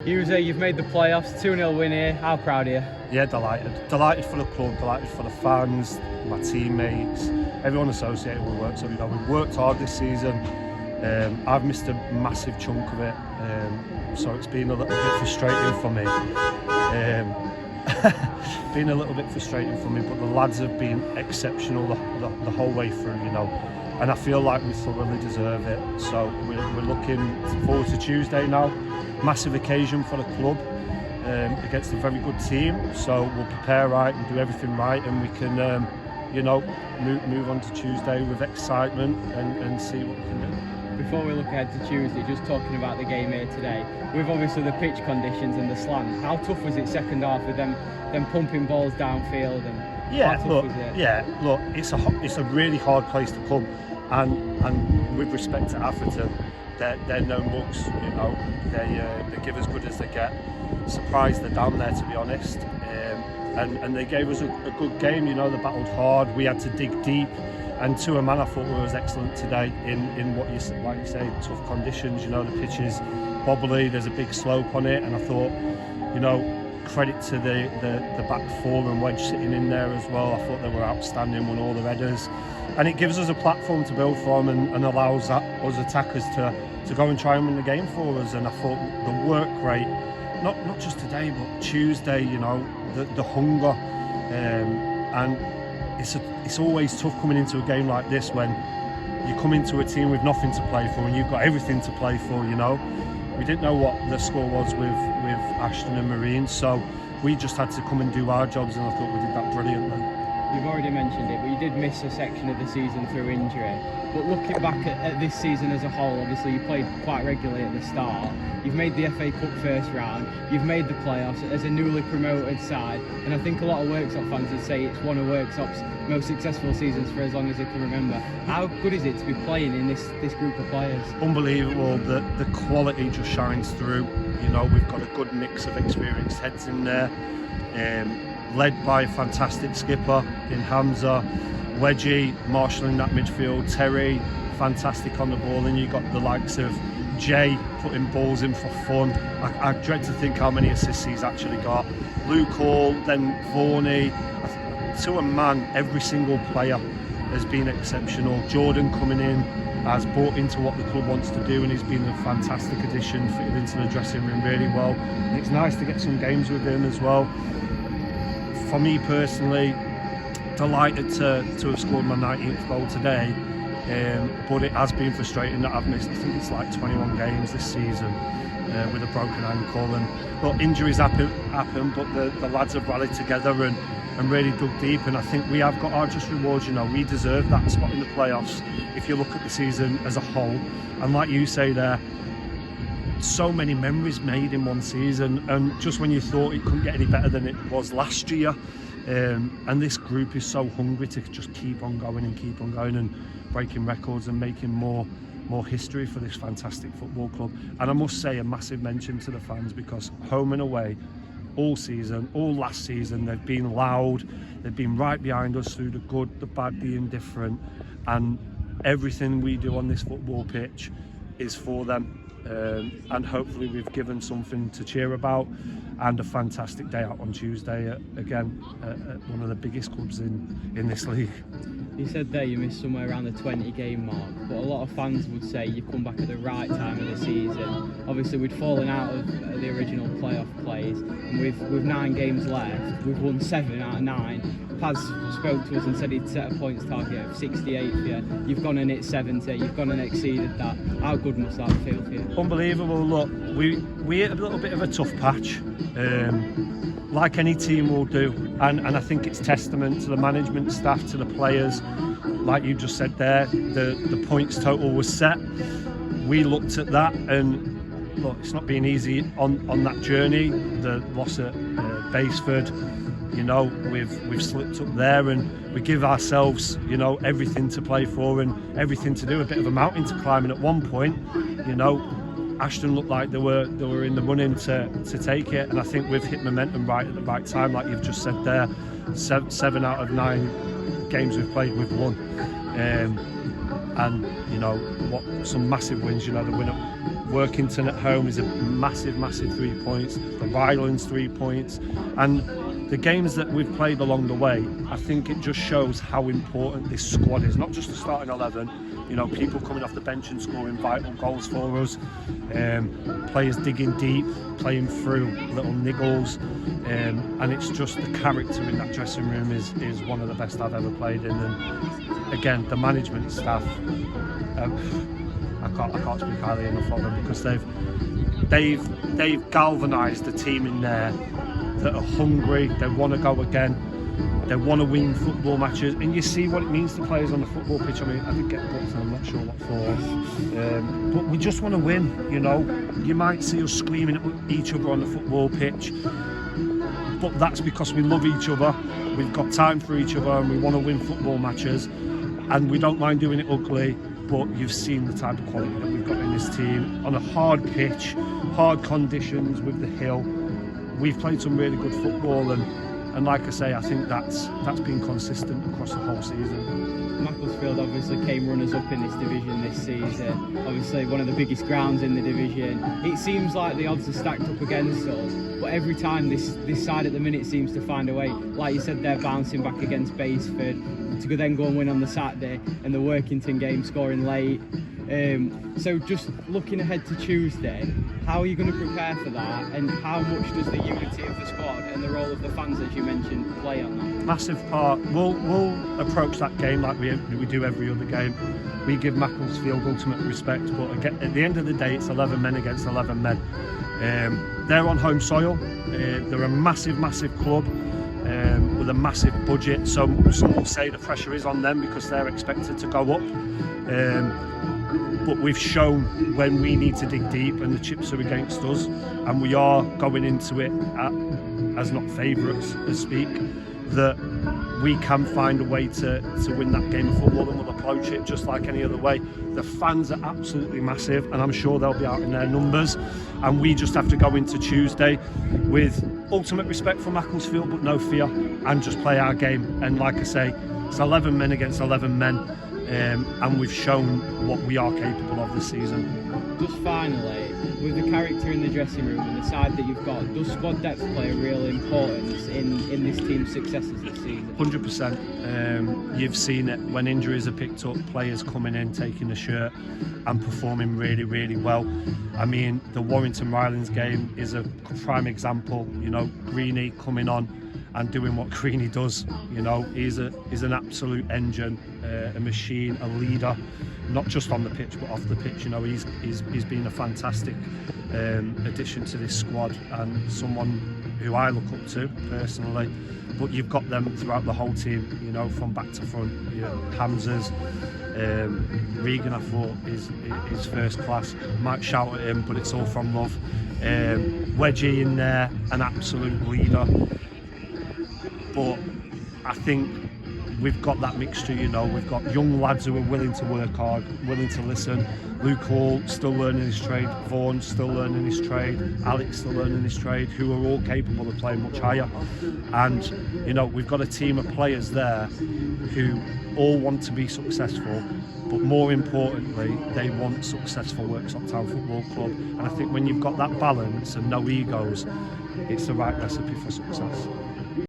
Hughes, you've made the playoffs, 2-0 win here. How proud are you? Yeah, delighted. Delighted for the club, delighted for the fans, my teammates, everyone associated with Worksop. You know, we've worked hard this season. I've missed a massive chunk of it, so it's been a little bit frustrating for me. Been a little bit frustrating for me, but the lads have been exceptional the whole way through, you know, and I feel like we thoroughly deserve it. So we're looking forward to Tuesday now. Massive occasion for the club against a very good team, so we'll prepare right and do everything right, and we can you know, move on to Tuesday with excitement and see what we can do. Before we look ahead to Tuesday, just talking about the game here today, with obviously the pitch conditions and the slant, how tough was it second half with them pumping balls downfield? And yeah, how tough look, was it? yeah, look, it's a really hard place to come, and with respect to Atherton, they're no mugs, you know. They give as good as they get. Surprised they're down there, to be honest. And they gave us a good game, you know. They battled hard. We had to dig deep, and to a man, I thought we was excellent today in what you like you say, tough conditions. You know, the pitch is bobbly. There's a big slope on it, and I thought, you know, credit to the back four and Wedge sitting in there as well. I thought they were outstanding, won all the headers, and it gives us a platform to build from and allows us attackers to go and try and win the game for us. And I thought the work rate, not just today but Tuesday, you know, the hunger, and it's always tough coming into a game like this when you come into a team with nothing to play for and you've got everything to play for, you know. We didn't know what the score was with Ashton and Marine, so we just had to come and do our jobs, and I thought we did that brilliantly. You've already mentioned it, but you did miss a section of the season through injury. But looking back at this season as a whole, obviously you played quite regularly at the start. You've made the FA Cup first round, you've made the playoffs as a newly promoted side, and I think a lot of Worksop fans would say it's one of Worksop's most successful seasons for as long as they can remember. How good is it to be playing in this group of players? Unbelievable. The quality just shines through. You know, we've got a good mix of experienced heads in there, led by a fantastic skipper in Hamza, Wedgie marshalling that midfield, Terry fantastic on the ball, and you got the likes of Jay putting balls in for fun. I dread to think how many assists he's actually got. Luke Hall, then Vorney. To a man, every single player has been exceptional. Jordan coming in has bought into what the club wants to do, and he's been a fantastic addition, fitted into the dressing room really well. And it's nice to get some games with him as well. For me personally, delighted to have scored my 19th goal today, but it has been frustrating that I've missed, I think it's like 21 games this season with a broken ankle. And look, injuries happen, but the lads have rallied together and really dug deep, and I think we have got our just rewards. You know, we deserve that spot in the playoffs if you look at the season as a whole. And like you say there, so many memories made in one season, and just when you thought it couldn't get any better than it was last year, and this group is so hungry to just keep on going and breaking records and making more history for this fantastic football club. And I must say a massive mention to the fans, because home and away all season, all last season, they've been loud, they've been right behind us through the good, the bad, the indifferent, and everything we do on this football pitch is for them. And hopefully we've given something to cheer about, and a fantastic day out on Tuesday at one of the biggest clubs in this league. You said there you missed somewhere around the 20 game mark, but a lot of fans would say you've come back at the right time of the season. Obviously we'd fallen out of the original playoff plays, and with 9 games left, we've won 7 out of 9. Paz spoke to us and said he'd set a points target of 68 for you. You've gone and hit 70, you've gone and exceeded that. How good must that feel for you? Unbelievable. Look, we hit a little bit of a tough patch, like any team will do, and I think it's testament to the management staff, to the players. Like you just said there, the points total was set. We looked at that, and look, it's not been easy on that journey. The loss at Baseford, you know, we've slipped up there, and we give ourselves, you know, everything to play for and everything to do. A bit of a mountain to climb, and at one point, you know, Ashton looked like they were in the running to take it, and I think we've hit momentum right at the right time, like you've just said there. 7 out of 9 games we've played, we've won. And you know what, some massive wins. You know, the win at Workington at home is a massive 3 points. The Rylands 3 points, and the games that we've played along the way, I think it just shows how important this squad is. Not just the starting 11, you know, people coming off the bench and scoring vital goals for us, players digging deep, playing through little niggles, and it's just the character in that dressing room is one of the best I've ever played in. And again, the management staff, I can't speak highly enough of them, because they've galvanised the team in there that are hungry. They want to go again. They want to win football matches, and you see what it means to players on the football pitch. I mean, I did get booked, and I'm not sure what for, but we just want to win. You know, you might see us screaming at each other on the football pitch, but that's because we love each other. We've got time for each other, and we want to win football matches, and we don't mind doing it ugly. But you've seen the type of quality that we've got in this team on a hard pitch, hard conditions with the hill. We've played some really good football, and like I say, I think that's been consistent across the whole season. Macclesfield obviously came runners-up in this division this season. Obviously one of the biggest grounds in the division. It seems like the odds are stacked up against us, but every time this side at the minute seems to find a way. Like you said, they're bouncing back against Basford to then go and win on the Saturday, and the Workington game scoring late. So just looking ahead to Tuesday, how are you going to prepare for that, and how much does the unity of the squad and the role of the fans, as you mentioned, play on that? Massive part. We'll approach that game like we do every other game. We give Macclesfield ultimate respect, but again, at the end of the day, it's 11 men against 11 men. They're on home soil. They're a massive club with a massive budget. So some will say the pressure is on them because they're expected to go up. But we've shown when we need to dig deep and the chips are against us, and we are going into it as not favourites, as speak, that we can find a way to win that game of football, and we'll approach it just like any other way. The fans are absolutely massive, and I'm sure they'll be out in their numbers, and we just have to go into Tuesday with ultimate respect for Macclesfield but no fear, and just play our game. And like I say, it's 11 men against 11 men, and we've shown what we are capable of this season. Just finally, with the character in the dressing room and the side that you've got, does squad depth play a real importance in this team's successes this season? 100%. You've seen it when injuries are picked up, players coming in, taking the shirt and performing really well. I mean, the Warrington Rylands game is a prime example. You know, Greeny coming on and doing what Greeny does. You know, he's an absolute engine, a machine, a leader, not just on the pitch but off the pitch. You know, he's been a fantastic addition to this squad, and someone who I look up to personally. But you've got them throughout the whole team, you know, from back to front. You know, Hamza's, Regan, I thought is first class. Might shout at him, but it's all from love. Wedgie in there, an absolute leader. But I think we've got that mixture, you know. We've got young lads who are willing to work hard, willing to listen. Luke Hall still learning his trade, Vaughan still learning his trade, Alex still learning his trade, who are all capable of playing much higher. And, you know, we've got a team of players there who all want to be successful, but more importantly, they want successful Worksop Town Football Club. And I think when you've got that balance and no egos, it's the right recipe for success.